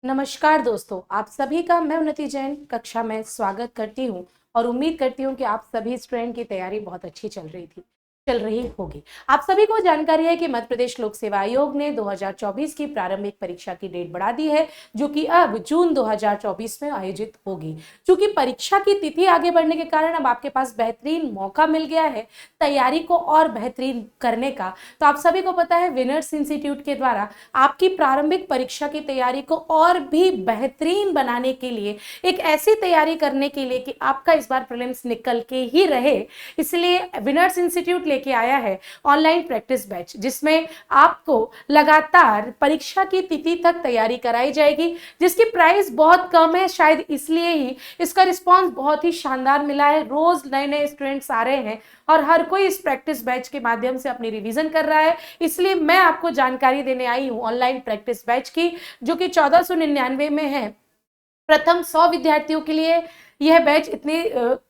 नमस्कार दोस्तों, आप सभी का मैं उन्नति जैन कक्षा में स्वागत करती हूँ और उम्मीद करती हूँ कि आप सभी स्टूडेंट की तैयारी बहुत अच्छी चल रही होगी। आप सभी को जानकारी है कि मध्य प्रदेश लोक सेवा आयोग ने 2024 की प्रारंभिक परीक्षा की डेट बढ़ा दी है, जो कि अब जून 2024 में आयोजित होगी। क्योंकि परीक्षा की तिथि आगे बढ़ने के कारण अब आपके पास बेहतरीन मौका मिल गया है तैयारी को और बेहतरीन करने का। तो आप सभी को पता है, विनर्स इंस्टीट्यूट के द्वारा आपकी प्रारंभिक परीक्षा की तैयारी को और भी बेहतरीन बनाने के लिए, एक ऐसी तैयारी करने के लिए कि आपका इस बार प्रीलिम्स निकल के ही रहे, इसलिए विनर्स इंस्टीट्यूट लेके आया है ऑनलाइन प्रैक्टिस बैच, जिसमें आपको लगातार परीक्षा की तिथि तक तैयारी कराई जाएगी, जिसकी प्राइस बहुत कम है। शायद इसलिए ही इसका रिस्पांस बहुत ही शानदार मिला है। रोज नए नए स्टूडेंट्स आ रहे हैं और हर कोई इस प्रैक्टिस बैच के माध्यम से अपनी रिवीजन कर रहा है। इसलिए मैं आपको जानकारी देने आई हूं ऑनलाइन प्रैक्टिस बैच की, जो कि 1499 में है। प्रथम 100 विद्यार्थियों के लिए यह बैच इतनी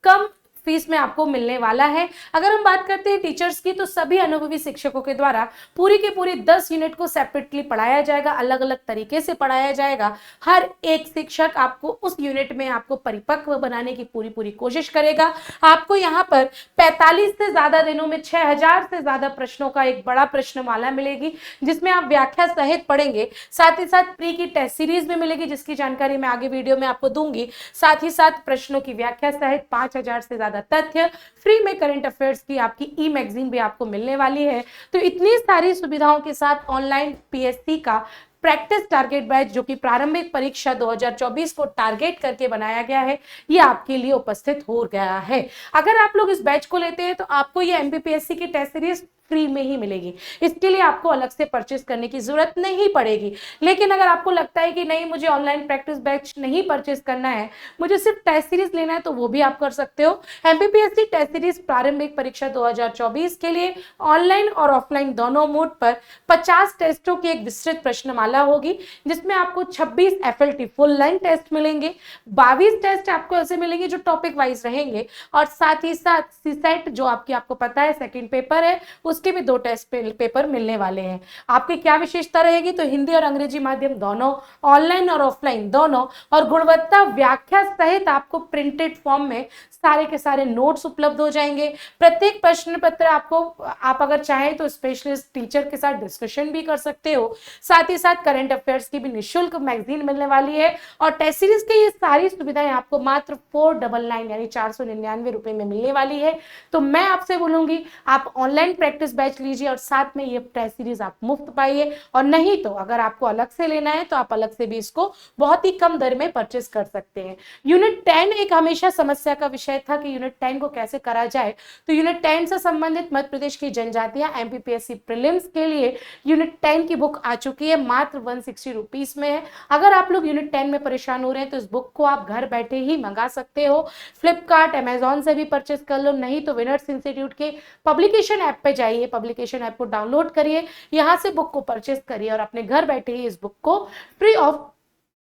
कम फीस में आपको मिलने वाला है। अगर हम बात करते हैं टीचर्स की, तो सभी अनुभवी शिक्षकों के द्वारा पूरी की पूरी 10 यूनिट को सेपरेटली पढ़ाया जाएगा, अलग अलग तरीके से पढ़ाया जाएगा। हर एक शिक्षक आपको उस यूनिट में आपको परिपक्व बनाने की पूरी पूरी कोशिश करेगा। आपको यहाँ पर 45 से ज्यादा दिनों में 6000 से ज्यादा प्रश्नों का एक बड़ा प्रश्नमाला मिलेगी, जिसमें आप व्याख्या सहित पढ़ेंगे। साथ ही साथ प्री की टेस्ट सीरीज भी मिलेगी, जिसकी जानकारी मैं आगे वीडियो में आपको दूंगी। साथ ही साथ प्रश्नों की व्याख्या सहित 5000 से ज्यादा तथ्य, फ्री में करंट अफेयर्स की आपकी ई मैगजीन भी आपको मिलने वाली है। तो इतनी सारी सुविधाओं के साथ ऑनलाइन पीएससी का प्रैक्टिस टारगेट बैच, जो कि प्रारंभिक परीक्षा 2024 को टारगेट करके बनाया गया है, ये आपके लिए उपस्थित हो गया है। अगर आप लोग इस बैच को लेते हैं तो आपको ये एमपीपीएससी की टेस्ट सीरीज फ्री में ही मिलेगी। इसके लिए आपको अलग से परचेस करने की जरूरत नहीं पड़ेगी। लेकिन अगर आपको लगता है कि नहीं, मुझे ऑनलाइन प्रैक्टिस बैच नहीं परचेस करना है, मुझे सिर्फ टेस्ट सीरीज लेना है, तो वो भी आप कर सकते हो। एमपीपीएससी टेस्ट सीरीज प्रारंभिक परीक्षा 2024 के लिए ऑनलाइन और ऑफलाइन दोनों मोड पर 50 टेस्टों की एक विस्तृत प्रश्नमाला होगी, जिसमें आपको 26 एफएलटी फुल लाइन टेस्ट मिलेंगे, 22 टेस्ट आपको ऐसे मिलेंगे जो टॉपिक वाइज रहेंगे, और साथ ही साथ सीसेट जो आपको पता है सेकंड पेपर है, उसके भी 2 टेस्ट पेपर मिलने वाले हैं। आपकी क्या विशेषता रहेगी, तो हिंदी और अंग्रेजी माध्यम दोनों, ऑनलाइन और ऑफलाइन दोनों, और गुणवत्ता व्याख्या सहित आपको प्रिंटेड फॉर्म में सारे के सारे नोट्स उपलब्ध हो जाएंगे। प्रत्येक प्रश्न पत्र आप अगर चाहें तो स्पेशलिस्ट टीचर के साथ डिस्कशन भी कर सकते हो। साथ ही साथ करंट अफेयर्स की भी निःशुल्क मैगजीन मिलने वाली है, और टेस्ट सीरीज की ये सारी सुविधाएं आपको मात्र 499 यानी 499 रुपए में मिलने वाली है। तो मैं आपसे बोलूंगी, आप ऑनलाइन प्रैक्टिस बैच लीजिए और साथ में ये टेस्ट सीरीज आप मुफ्त पाइए। और नहीं तो अगर आपको अलग से लेना है तो आप अलग से भी इसको बहुत ही कम दर में परचेस कर सकते हैं। यूनिट 10 एक हमेशा समस्या का विषय था कि यूनिट 10 को कैसे करा जाए। तो यूनिट 10 से संबंधित मध्य प्रदेश की जनजातियां एमपीपीएससी प्रीलिम्स के लिए यूनिट 10 की बुक आ चुकी है, मात्र 160 रुपीज में है। अगर आप लोग यूनिट 10 में परेशान हो रहे हैं तो इस बुक को आप घर बैठे ही मंगा सकते हो। फ्लिपकार्ट, अमेजॉन से भी परचेस कर लो, नहीं तो विनर्स इंस्टीट्यूट के पब्लिकेशन ऐप पे जाइए, पब्लिकेशन ऐप को डाउनलोड करिए, यहां से बुक को परचेस करिए और अपने घर बैठे ही इस बुक को फ्री ऑफ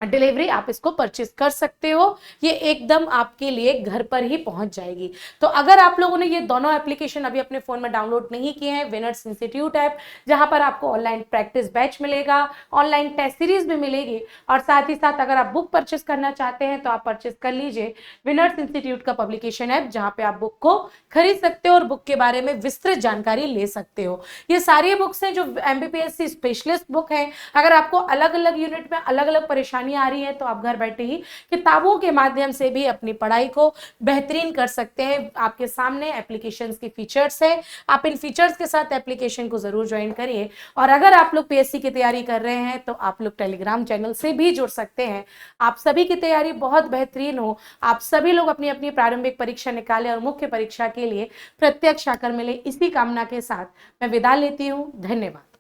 डिलीवरी आप इसको परचेस कर सकते हो। ये एकदम आपके लिए घर पर ही पहुंच जाएगी। तो अगर आप लोगों ने ये दोनों एप्लीकेशन अभी अपने फोन में डाउनलोड नहीं किए हैं, विनर्स इंस्टीट्यूट ऐप, जहां पर आपको ऑनलाइन प्रैक्टिस बैच मिलेगा, ऑनलाइन टेस्ट सीरीज भी मिलेगी, और साथ ही साथ अगर आप बुक परचेस करना चाहते हैं तो आप परचेस कर लीजिए विनर्स इंस्टीट्यूट का पब्लिकेशन ऐप, जहां पे आप बुक को खरीद सकते हो और बुक के बारे में विस्तृत जानकारी ले सकते हो। ये सारी बुक्स हैं जो एमपीपीएससी स्पेशलिस्ट बुक है। अगर आपको अलग अलग यूनिट में अलग अलग परेशानी आ रही है तो आप घर बैठे ही किताबों के माध्यम से भी अपनी पढ़ाई को बेहतरीन कर सकते हैं। आपके सामने एप्लीकेशंस की फीचर्स है, आप इन फीचर्स के साथ एप्लीकेशन को जरूर ज्वाइन करिए। और अगर आप लोग पीएससी की तैयारी कर रहे हैं तो आप लोग टेलीग्राम चैनल से भी जुड़ सकते हैं। आप सभी की तैयारी बहुत बेहतरीन हो, आप सभी लोग अपनी अपनी प्रारंभिक परीक्षा निकालें और मुख्य परीक्षा के लिए प्रत्यक्ष आकर मिले, इसी कामना के साथ मैं विदा लेती हूँ। धन्यवाद।